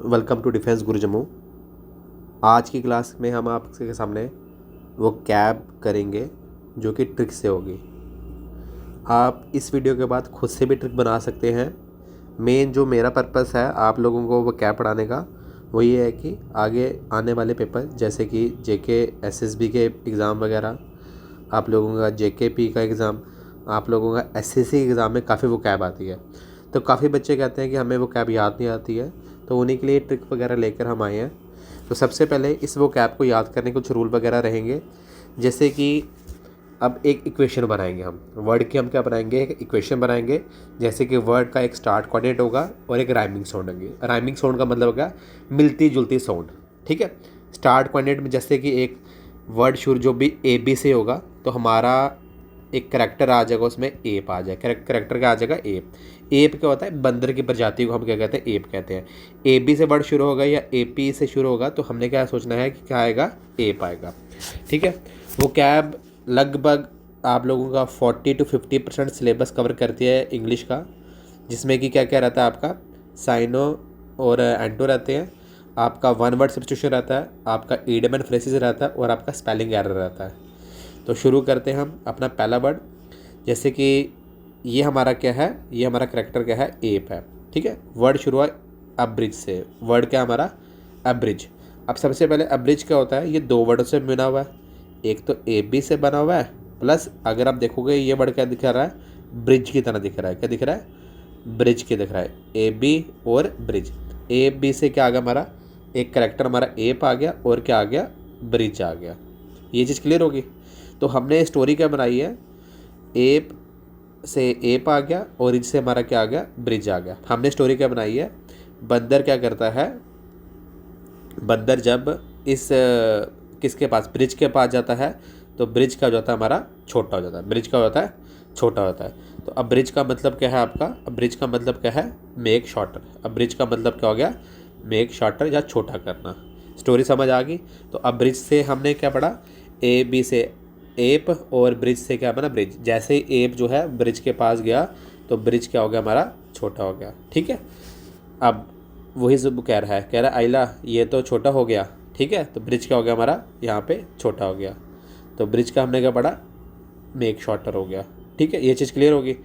Welcome to defence गुरु जम्मू। आज की class में हम आपके सामने वो कैब करेंगे जो कि ट्रिक से होगी। आप इस वीडियो के बाद खुद से भी ट्रिक बना सकते हैं। मेन जो मेरा पर्पस है आप लोगों को वो कैब पढ़ाने का, वो ये है कि आगे आने वाले पेपर जैसे कि जेके एसएसबी के एग्ज़ाम वगैरह, आप लोगों का जेकेपी का एग्ज़ाम, आप लोगों का एसएससी एग्ज़ाम में काफ़ी वो कैब आती है। तो काफ़ी बच्चे कहते हैं कि हमें वो कैब याद नहीं आती है, तो उन्हीं के लिए ट्रिक वगैरह लेकर हम आए हैं। तो सबसे पहले इस वो कैब को याद करने कुछ रूल वगैरह रहेंगे। जैसे कि अब एक इक्वेशन बनाएंगे, हम वर्ड की हम क्या बनाएंगे, एक इक्वेशन बनाएंगे। जैसे कि वर्ड का एक स्टार्ट कोऑर्डिनेट होगा और एक राइमिंग साउंड होंगे। राइमिंग साउंड का मतलब होगा मिलती जुलती साउंड, ठीक है। स्टार्ट कोऑर्डिनेट में जैसे कि एक वर्ड शुरू जो भी ए बी से होगा तो हमारा एक करैक्टर आ जाएगा, उसमें एप आ जाएगा। करैक्टर का आ जाएगा एप। एप क्या होता है, बंदर की प्रजाति को हम क्या कहते हैं, एप कहते हैं। ए बी से वर्ड शुरू होगा या ए पी से शुरू होगा तो हमने क्या सोचना है कि क्या आएगा, एप आएगा, ठीक है। वो कैब लगभग आप लोगों का 40 to 50% सिलेबस कवर करती है इंग्लिश का, जिसमें कि क्या क्या रहता है, आपका साइनो और एंटो रहते हैं, आपका वन वर्ड सब्स्टिट्यूशन रहता है, आपका ईडियम एंड फ्रेजेस रहता है और आपका स्पेलिंग एरर रहता है। तो शुरू करते हैं हम अपना पहला वर्ड। जैसे कि ये हमारा क्या है, ये हमारा करैक्टर क्या है, एप है, ठीक है। वर्ड शुरू हुआ अब्रिज से। वर्ड क्या हमारा, अब्रिज। अब सबसे पहले अब्रिज क्या होता है, ये दो वर्ड से बना हुआ है। एक तो ए बी से बना हुआ है, प्लस अगर आप देखोगे ये वर्ड क्या दिख रहा है, ब्रिज की तरह दिख रहा है। क्या दिख रहा है, ब्रिज की दिख रहा है। ए बी और ब्रिज। ए बी से क्या आ गया हमारा, एक करैक्टर हमारा एप आ गया और क्या आ गया, ब्रिज आ गया। ये चीज़ क्लियर होगी। तो हमने स्टोरी क्या बनाई है, एप से एप आ गया और इज से हमारा क्या आ गया, ब्रिज आ गया। हमने स्टोरी क्या बनाई है, बंदर क्या करता है, बंदर जब इस किसके पास, ब्रिज के पास जाता है तो ब्रिज का जो होता है हमारा छोटा हो जाता है। ब्रिज का होता है छोटा होता है। तो अब ब्रिज का मतलब क्या है आपका, अब ब्रिज का मतलब क्या है, मेक शॉर्टर। अब ब्रिज का मतलब क्या हो गया, मेक शॉर्टर या छोटा करना। स्टोरी समझ आ गई। तो अब ब्रिज से हमने क्या पढ़ा, ए बी से एप और ब्रिज से क्या बना, ब्रिज। जैसे ही एप जो है ब्रिज के पास गया तो ब्रिज क्या हो गया हमारा, छोटा हो गया, ठीक है। अब वही सब कह रहा है, कह रहा है आइला ये तो छोटा हो गया, ठीक है। तो ब्रिज क्या हो गया हमारा, यहाँ पे छोटा हो गया। तो ब्रिज का हमने क्या पढ़ा, मेक शॉर्टर हो गया, ठीक है। ये चीज़ क्लियर होगी,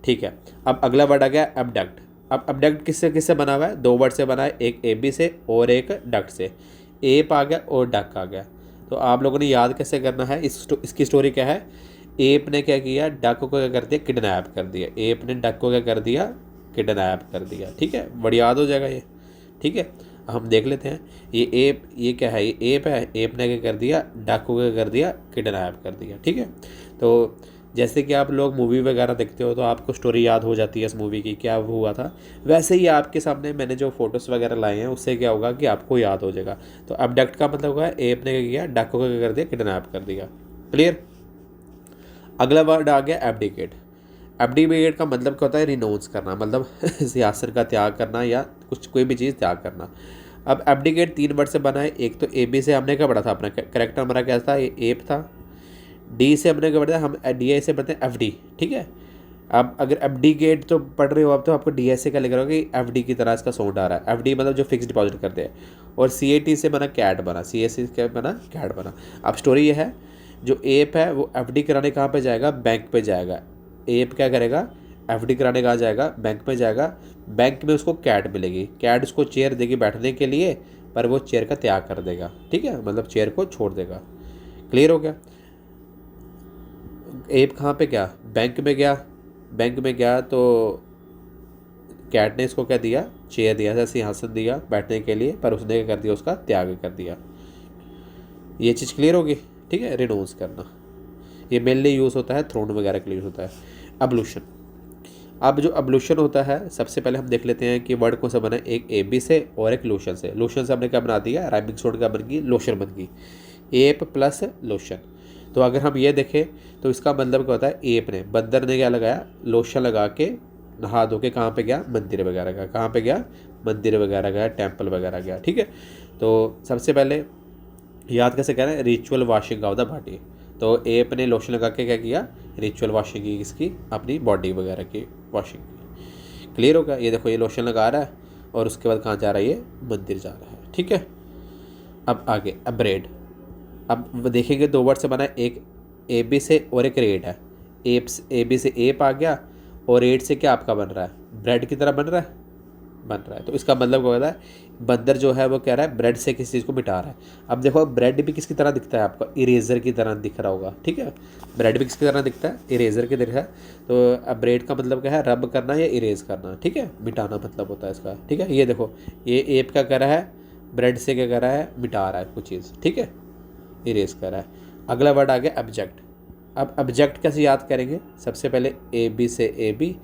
ठीक है। अब अगला वर्ड आ गया एबडक्ट। अब एबडक्ट किससे किससे बना हुआ है, दो वर्ड से बना है, एक ए बी से और एक डक्ट से। एप आ गया और डक आ गया। तो आप लोगों ने याद कैसे करना है, इसकी स्टोरी क्या है, एप ने क्या किया, डक को क्या कर दिया, किडनैप कर दिया। एप ने डक को क्या कर दिया, किडनैप कर दिया, ठीक है। बड़ी याद हो जाएगा ये, ठीक है। हम देख लेते हैं ये एप, ये क्या है, ये एप है। एप ने क्या कर दिया, डक को क्या कर दिया, किडनैप कर दिया, ठीक है। तो जैसे कि आप लोग मूवी वगैरह देखते हो तो आपको स्टोरी याद हो जाती है इस मूवी की, क्या हुआ था। वैसे ही आपके सामने मैंने जो फोटोज़ वगैरह लाए हैं उससे क्या होगा कि आपको याद हो जाएगा। तो अबडक्ट का मतलब होगा एप ने क्या किया, डक को क्या कर दिया, किडनैप कर दिया, क्लियर। अगला वर्ड आ गया एब्डिकेट। एब्डिकेट का मतलब क्या होता है, रिनाउंस करना, मतलब सियासत का त्याग करना या कुछ कोई भी चीज़ त्याग करना। अब एब्डिकेट तीन वर्ड से बना है। एक तो ए बी से हमने क्या पढ़ा था, अपना करेक्टर हमारा क्या था, ये एप था। डी से हमने क्या पढ़ा था, हम डी आई से पढ़ते हैं एफ डी, ठीक है। अब अगर एफ डी गेट तो पढ़ रहे हो आप तो आपको डी एस से क्या लग रहा होगा कि एफ डी की तरह इसका साउंड आ रहा है। एफ डी मतलब जो फिक्स डिपॉजिट करते हैं। और सी ए टी से बना कैट बना, सी एस सी क्या बना, कैट बना। अब स्टोरी ये है, जो एप है वो एफ डी कराने कहाँ पे जाएगा, बैंक पे जाएगा। एप क्या करेगा, एफ डी कराने कहाँ जाएगा, बैंक में जाएगा। बैंक में उसको कैट मिलेगी, कैट उसको चेयर देगी बैठने के लिए, पर वो चेयर का त्याग कर देगा, ठीक है, मतलब चेयर को छोड़ देगा। क्लियर हो गया। एप कहाँ पे गया, बैंक में गया। बैंक में गया तो कैट ने इसको क्या दिया, चेयर दिया, सिंहासन दिया बैठने के लिए, पर उसने क्या कर दिया, उसका त्याग कर दिया। ये चीज़ क्लियर होगी, ठीक है। रिनाउंस करना ये मेनली यूज़ होता है थ्रोन वगैरह के लिए यूज़ होता है। अब्लूशन। अब जो अब्लूशन होता है, सबसे पहले हम देख लेते हैं कि वर्ड कौन सा बना है, एक ए बी से और एक लोशन से। लोशन से हमने क्या बना दिया, राइमिंग साउंड का बन गई, लोशन बन गई, एप प्लस लोशन। तो अगर हम ये देखें तो इसका मतलब क्या होता है, एप ने, बंदर ने क्या लगाया, लोशन लगा के नहा धो के कहाँ पे गया, मंदिर वगैरह गया। कहाँ पे गया, मंदिर वगैरह गया, टेम्पल वगैरह गया, ठीक है। तो सबसे पहले याद कैसे कह रहे हैं, ritual washing of the body. तो एप ने लोशन लगा के क्या किया, रिचुअल वॉशिंग की, इसकी अपनी बॉडी वगैरह की वॉशिंग की। क्लियर होगा। ये देखो ये लोशन लगा रहा है और उसके बाद कहाँ जा रहा है, ये मंदिर जा रहा है। ठीक है, अब आगे ब्रेड। अब देखेंगे 2 वर्ड से बना है, एक ए बी से और एक रेड है। ए बी से एप आ गया और रेड से क्या आपका बन रहा है, ब्रेड की तरह बन रहा है। तो इसका मतलब क्या होता है, बंदर जो है वो कह रहा है ब्रेड से किसी चीज़ को मिटा रहा है। अब देखो ब्रेड भी किसकी तरह दिखता है आपको, इरेजर की तरह दिख रहा होगा। ठीक है, ब्रेड भी किसकी तरह दिखता है, इरेजर की तरह है। तो अब ब्रेड का मतलब क्या है, रब करना या इरेज करना। ठीक है, मिटाना मतलब होता है इसका। ठीक है, ये देखो ये एप क्या कर रहा है, ब्रेड से क्या कर रहा है, मिटा रहा है कुछ चीज़। ठीक है, इरेज कर रहा है। अगला वर्ड आ गया ऑब्जेक्ट। अब ऑब्जेक्ट कैसे याद करेंगे, सबसे पहले ए बी से ए बी,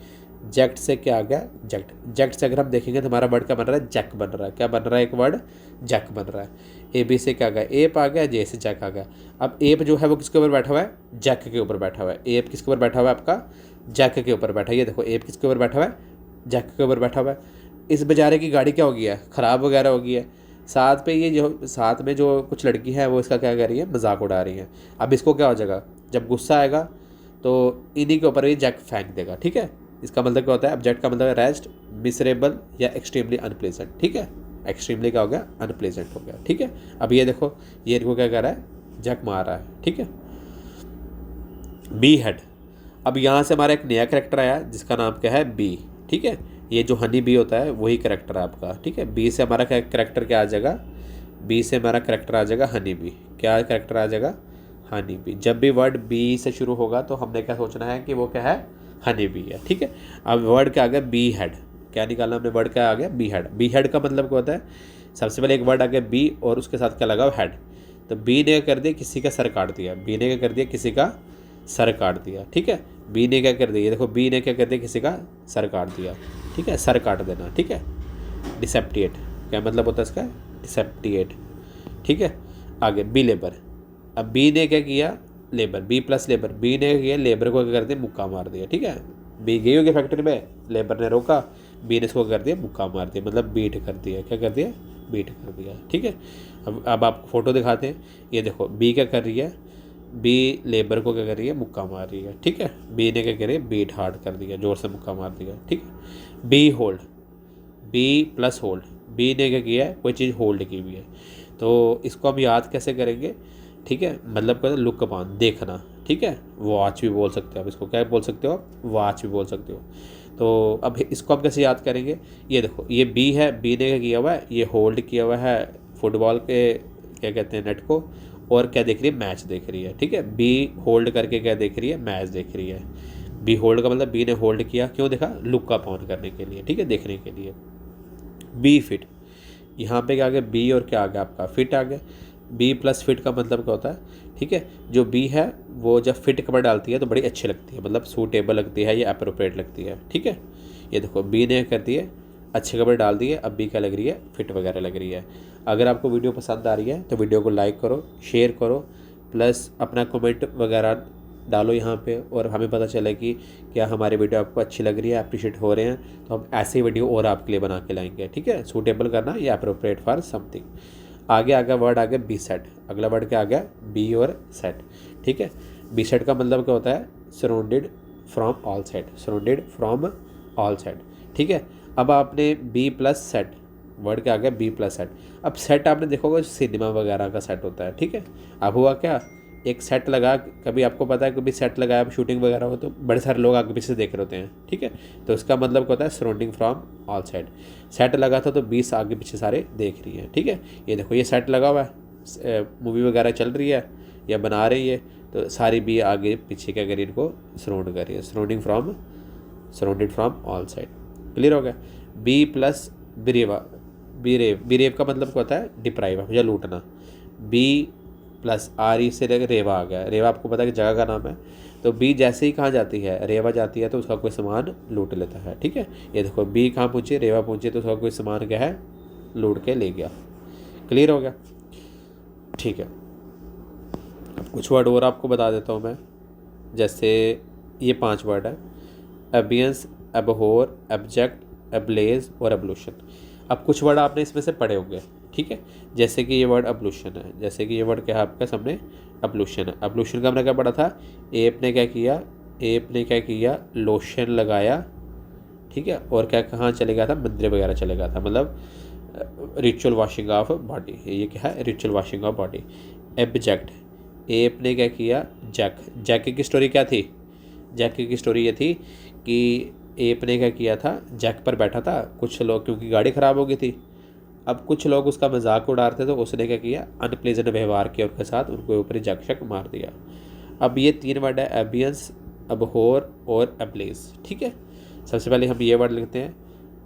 जेक्ट से क्या आ गया, जेक्ट। जेक्ट से अगर हम देखेंगे तो हमारा वर्ड क्या बन रहा है, जैक बन रहा है। क्या बन रहा है, एक वर्ड जैक बन रहा है। ए बी से क्या आ गया, एप आ गया, जे से जैक आ गया। अब एप जो है वो किसके ऊपर बैठा हुआ है, जैक के ऊपर बैठा हुआ है। एप किसके ऊपर बैठा हुआ है, आपका जैक के ऊपर बैठा है। ये देखो एप किसके ऊपर बैठा हुआ है, जैक के ऊपर बैठा हुआ है। इस बेचारे की गाड़ी क्या हो गई है, ख़राब वगैरह हो गई है। साथ पे ये जो साथ में जो कुछ लड़की है वो इसका क्या कर रही है, मजाक उड़ा रही है। अब इसको क्या हो जाएगा, जब गुस्सा आएगा तो इन्हीं के ऊपर ये जैक फेंक देगा। ठीक है, इसका मतलब क्या होता है, ऑब्जेक्ट का मतलब है रेस्ट, मिसरेबल या एक्सट्रीमली अनप्लेजेंट। ठीक है, एक्सट्रीमली क्या हो गया, अनप्लेजेंट हो गया। ठीक है, अब ये देखो ये इनको क्या कर रहा है, जैक मार रहा है। ठीक है, बी हेड। अब यहाँ से हमारा एक नया करेक्टर आया जिसका नाम क्या है, बी। ठीक है, ये जो हनी बी होता है वही करेक्टर है आपका। ठीक है, बी से हमारा करेक्टर क्या आ जाएगा, बी से हमारा करेक्टर आ जाएगा हनी बी। क्या करेक्टर आ जाएगा, हनी बी। जब भी वर्ड बी से शुरू होगा तो हमने क्या सोचना है कि वो क्या है, हनी बी है। ठीक है, अब वर्ड क्या आ गया, बी हेड। क्या निकालना हमने, वर्ड क्या आ गया, बी हेड। बी हेड का मतलब क्या होता है, सबसे पहले एक वर्ड आ गया बी और उसके साथ क्या लगा, हेड। तो बी ने क्या कर दिया, किसी का सर काट दिया। बी ने क्या कर दिया, किसी का सर काट दिया। ठीक है, बी ने क्या कर दिया, देखो बी ने क्या कर दिया, किसी का सर काट दिया। ठीक है, सर काट देना। ठीक है, डिसेप्टिएट। क्या मतलब होता है इसका, डिसेप्टिएट। ठीक है, आगे बी लेबर। अब बी ने क्या किया, labour, B plus labour. B ने क्या किया, लेबर को क्या कर दिया, मुक्का मार दिया। ठीक है, बी गई होगी फैक्ट्री में, लेबर ने रोका, बी ने इसको कर दिया, मुक्का मार दिया, मतलब बीट कर दिया। क्या कर दिया, बीट कर दिया। ठीक है, अब आपको फोटो दिखाते हैं। ये देखो बी क्या कर रही है, बी लेबर को क्या कर रही है, मुक्का मार रही है। ठीक है, बी ने क्या कर रही है, बीट हार्ड कर दिया, जोर से मुक्का मार दिया। ठीक है, B hold, B plus hold. B ने क्या किया है, कोई चीज़ होल्ड की हुई है। तो इसको हम याद कैसे करेंगे, ठीक है, मतलब क्या, लुक अपॉन, देखना। ठीक है, वॉच भी बोल सकते हो आप इसको, क्या बोल सकते हो आप, वॉच भी बोल सकते हो। तो अब इसको आप कैसे याद करेंगे, ये देखो ये बी है, बी ने क्या किया हुआ है, ये होल्ड किया हुआ है फुटबॉल के क्या कहते हैं, नेट को, और क्या देख रही है, मैच देख रही है। ठीक है, बी होल्ड करके क्या देख रही है, मैच देख रही है। बी होल्ड का मतलब बी ने होल्ड किया, क्यों देखा, लुक अपॉन करने के लिए। ठीक है, देखने के लिए। बी फिट, यहाँ पे क्या आ गया, बी और क्या आ गया आपका, फिट आ गया। बी प्लस फिट का मतलब क्या होता है, ठीक है, जो बी है वो जब फिट कपड़े डालती है तो बड़ी अच्छी लगती है, मतलब सूटेबल लगती है या अप्रोप्रिएट लगती है। ठीक है, ये देखो बी ने कर दिए, अच्छे कपड़े डाल दिए, अब बी क्या लग रही है, फिट वगैरह लग रही है। अगर आपको वीडियो पसंद आ रही है तो वीडियो को लाइक करो, शेयर करो, प्लस अपना कमेंट वगैरह डालो यहाँ पे, और हमें पता चले कि क्या हमारी वीडियो आपको अच्छी लग रही है, अप्रिशिएट हो रहे हैं, तो हम ऐसे वीडियो और आपके लिए बना के लाएंगे। ठीक है, सूटेबल करना या अप्रोप्रिएट फॉर समथिंग। आगे वर्ड आ गया बी सेट। अगला वर्ड क्या आ गया, बी और सेट। ठीक है, बी सेट का मतलब क्या होता है, surrounded from all side, surrounded from all side. ठीक है, अब आपने बी प्लस सेट, वर्ड क्या आ गया, बी प्लस सेट। अब सेट आपने देखोगे सिनेमा वगैरह का सेट होता है। ठीक है, अब हुआ क्या, एक सेट लगा, कभी आपको पता है कभी सेट लगाया शूटिंग वगैरह हो तो बड़े सारे लोग आगे पीछे से देख रहे होते हैं। ठीक है, तो इसका मतलब क्या होता है, surrounding from all side. Set लगा था तो 20 आगे पीछे सारे देख रही हैं। ठीक है, ये देखो ये सेट लगा हुआ है, मूवी वगैरह चल रही है या बना रही है, तो सारी बी आगे पीछे क्या करिए, इनको सराउंड कर रही है, surrounded from all side. Clear हो गया। बी प्लस बिरेवा, बिरेव का मतलब क्या होता है, डिप्राइव या लूटना। बी प्लस आर ई से रेवा आ गया, रेवा आपको पता है कि जगह का नाम है, तो बी जैसे ही कहाँ जाती है, रेवा जाती है तो उसका कोई सामान लूट लेता है। ठीक है, ये देखो बी कहाँ पहुँची, रेवा पहुँची, तो उसका कोई सामान क्या है, लूट के ले गया। क्लियर हो गया। ठीक है, अब कुछ वर्ड और आपको बता देता हूँ मैं, जैसे ये 5 वर्ड है, एबियंस, एबहोर, एब्जेक्ट, एब्लेज और एब्लूशन। अब कुछ वर्ड आपने इसमें से पढ़े होंगे। ठीक है, जैसे कि ये वर्ड अब्लूशन है, जैसे कि ये वर्ड क्या है आपके सामने, अब्लूशन है। अब्लूशन का हमने क्या पढ़ा था, एप ने क्या किया, लोशन लगाया ठीक है। और क्या कहाँ चले गया था, मंदिर वगैरह चले गया था, मतलब रिचुअल वॉशिंग ऑफ बॉडी, ये क्या है, ritual washing of body. Abject, app ने क्या किया, जैक, जैक की स्टोरी क्या थी, जैक की स्टोरी ये थी कि एप ने क्या किया था, जैक पर बैठा था, कुछ लोग, क्योंकि गाड़ी ख़राब हो गई थी, अब कुछ लोग उसका मजाक उड़ा रहे थे, तो उसने क्या किया, अनप्लेजेंट व्यवहार किया उनके साथ, उनके ऊपर ही जैक शक मार दिया। अब ये 3 वर्ड है, एबियंस, अबहोर और एब्लेज, ठीक है। सबसे पहले हम ये वर्ड लिखते हैं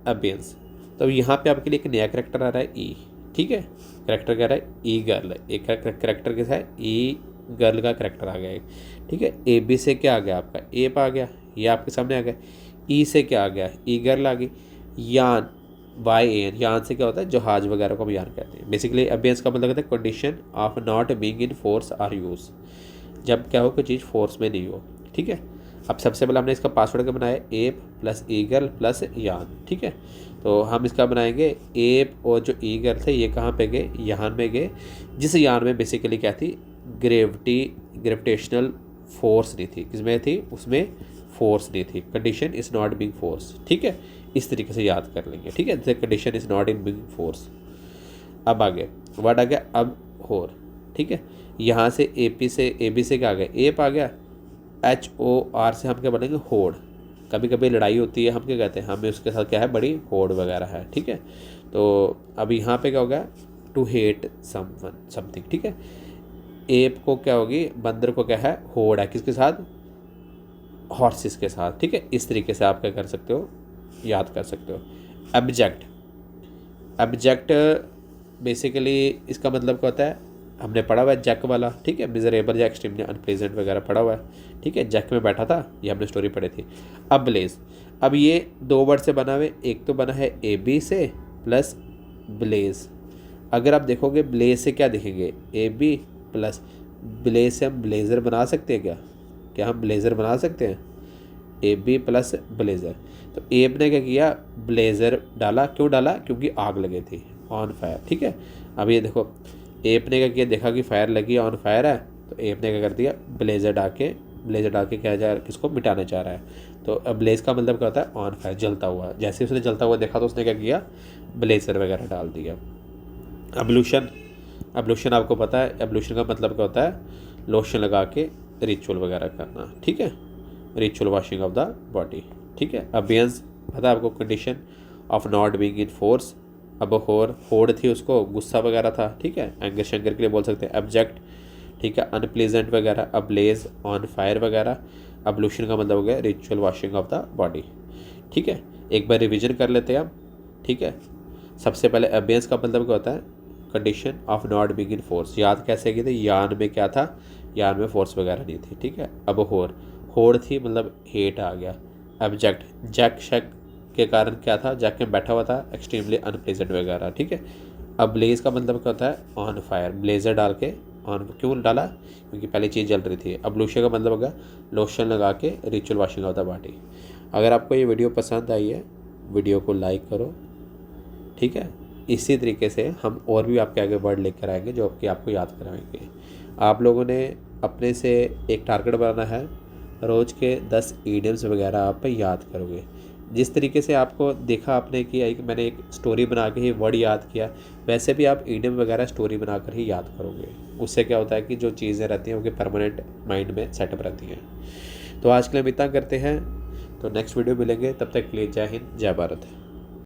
एबियंस। तो यहाँ पे आपके लिए एक नया करेक्टर आ रहा है ई, ठीक है। करेक्टर क्या रहा है, ई गर्ल, एक करेक्टर कैसा है, ई गर्ल का करेक्टर आ गया है, ठीक है। ए बी से क्या आ गया आपका, एप आ गया, ये आपके सामने आ गया। ई से क्या आ गया, ई गर्ल आ गई। यान, वाई एन, यान से क्या होता है, जहाज वगैरह को हम यान कहते हैं। बेसिकली अबियंस का मतलब होता है condition of not being in force or use, जब क्या हो कोई चीज़ फोर्स में नहीं हो, ठीक है। अब सबसे पहले हमने इसका पासवर्ड क्या बनाया, एप प्लस ईगल प्लस यान, ठीक है। तो हम इसका बनाएंगे एप, और जो ईगल थे ये कहाँ पे गए, यान में गए, जिस यान में बेसिकली क्या थी, ग्रेविटेशनल फोर्स नहीं थी, किसमें थी, उसमें फोर्स नहीं थी, condition is not being force, ठीक है। इस तरीके से याद कर लेंगे, ठीक है, the condition is not in being force. अब आगे वर्ड आ गया अब होर, ठीक है। यहाँ से ए बी से क्या आ गया, एप आ गया। एच ओ आर से हम क्या बनेंगे, होड़। कभी कभी लड़ाई होती है, हम क्या कहते हैं, हमें उसके साथ क्या है, बड़ी होड़ वगैरह है, ठीक है। तो अब यहाँ पे क्या हो गया, टू हेट समवन समथिंग, ठीक है। एप को क्या होगी, बंदर को क्या है, होड़ है, किसके साथ, हॉर्सेस के साथ, ठीक है। इस तरीके से आप क्या कर सकते हो, याद कर सकते हो। एब्जेक्ट, एब्जेक्ट बेसिकली इसका मतलब क्या होता है, हमने पढ़ा हुआ है जैक वाला, ठीक है, मिजरेबल या एक्सट्रीमली अनप्लेजेंट वगैरह पढ़ा हुआ है, ठीक है। जैक में बैठा था, ये हमने स्टोरी पढ़ी थी। अब ब्लेज, अब ये 2 वर्ड से बना हुए, एक तो बना है ए बी से प्लस ब्लेज। अगर आप देखोगे ब्लेज से क्या दिखेंगे, ए बी प्लस ब्लेज से हम ब्लेज़र बना सकते हैं क्या, क्या हम ब्लेज़र बना सकते हैं, ए बी प्लस ब्लेज़र। तो एप ने क्या किया, ब्लेज़र डाला, क्यों डाला, क्योंकि आग लगी थी, ऑन फायर, ठीक है। अब ये देखो एप ने क्या किया, देखा कि फायर लगी, ऑन फायर है, तो एप ने क्या कर दिया, ब्लेज़र डाल के क्या जा, किसको मिटाना चाह रहा है। तो अब ब्लेज का मतलब क्या होता है, ऑन फायर, जलता हुआ। जैसे उसने जलता हुआ देखा तो उसने क्या किया, ब्लेज़र वगैरह डाल दिया। अब्लूशन, अब्लूशन आपको पता है, एब्लूशन का मतलब क्या होता है, लोशन लगा के रिचुअल वगैरह करना, ठीक है, ritual washing of the body, ठीक है। अबियंस पता है आपको, condition of not being in force. अब होड़ थी, उसको गुस्सा वगैरह था, ठीक है, एंगर शंकर के लिए बोल सकते हैं। एब्जेक्ट, ठीक है, अनप्लेजेंट वगैरह, अब्लेज, ऑन फायर वगैरह। अब्लूशन का मतलब हो गया ritual washing of the body, ठीक है। एक बार रिवीजन कर लेते हैं हम, ठीक है। सबसे पहले अबियंस का मतलब क्या होता है, condition of not being in force, याद कैसे की थी, यान में क्या था, यान में फोर्स वगैरह नहीं थी, ठीक है। अब होड़ थी, मतलब हेट आ गया। एब्जेक्ट, जैक शक के कारण क्या था, जैक में बैठा हुआ था, एक्सट्रीमली अनप्लेजेंट वगैरह, ठीक है। अब ब्लेज का मतलब क्या होता है, ऑन फायर, ब्लेजर डाल के ऑन, क्यों डाला, क्योंकि पहले चीज़ जल रही थी। अब लूशन का मतलब होगा लोशन लगा के ritual washing of the body. अगर आपको ये वीडियो पसंद आई है, वीडियो को लाइक करो, ठीक है। इसी तरीके से हम और भी आपके आगे वर्ड लेकर आएंगे जो कि आपको याद कराएंगे। आप लोगों ने अपने से एक टारगेट बनाना है, रोज़ के 10 ईडियम्स वगैरह आप याद करोगे। जिस तरीके से आपको देखा आपने कि मैंने एक स्टोरी बना के ही वर्ड याद किया, वैसे भी आप ईडियम वगैरह स्टोरी बनाकर ही याद करोगे। उससे क्या होता है कि जो चीज़ें रहती हैं वो परमानेंट माइंड में सेटअप रहती हैं। तो आज के लिए हम इतना करते हैं, तो नेक्स्ट वीडियो मिलेंगे, तब तक के लिए जय हिंद, जय भारत।